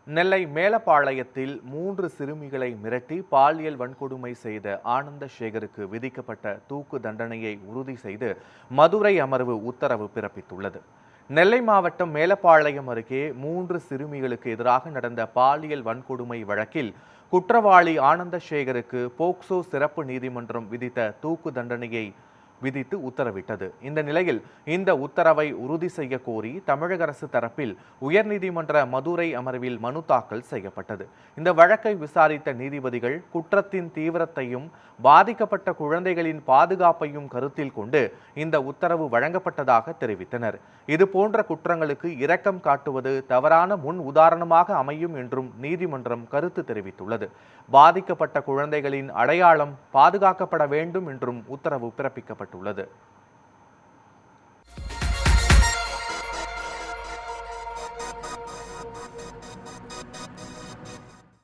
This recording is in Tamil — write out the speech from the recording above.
நெல்லை மேலப்பாளையத்தில் 3 சிறுமிகளை மிரட்டி பாலியல் வன்கொடுமை செய்த ஆனந்த சேகருக்கு விதிக்கப்பட்ட தூக்கு தண்டனையை உறுதி செய்து மதுரை அமர்வு உத்தரவு பிறப்பித்துள்ளது. நெல்லை மாவட்டம் மேலப்பாளையம் அருகே 3 சிறுமிகளுக்கு எதிராக நடந்த பாலியல் வன்கொடுமை வழக்கில் குற்றவாளி ஆனந்த சேகருக்கு போக்சோ சிறப்பு நீதிமன்றம் விதித்த தூக்கு தண்டனையை விதித்து உத்தரவிட்டது. இந்த நிலையில் இந்த உத்தரவை உறுதி செய்ய கோரி தமிழக அரசு தரப்பில் உயர்நீதிமன்ற மதுரை அமர்வில் மனு தாக்கல் செய்யப்பட்டது. இந்த வழக்கை விசாரித்த நீதிபதிகள் குற்றத்தின் தீவிரத்தையும் பாதிக்கப்பட்ட குழந்தைகளின் பாதுகாப்பையும் கருத்தில் கொண்டு இந்த உத்தரவு வழங்கப்பட்டதாக தெரிவித்தனர். இதுபோன்ற குற்றங்களுக்கு இரக்கம் காட்டுவது தவறான முன் உதாரணமாக அமையும் என்றும் நீதிமன்றம் கருத்து தெரிவித்துள்ளது. பாதிக்கப்பட்ட குழந்தைகளின் அடையாளம் பாதுகாக்கப்பட வேண்டும் என்றும் உத்தரவு பிறப்பிக்கப்பட்டது.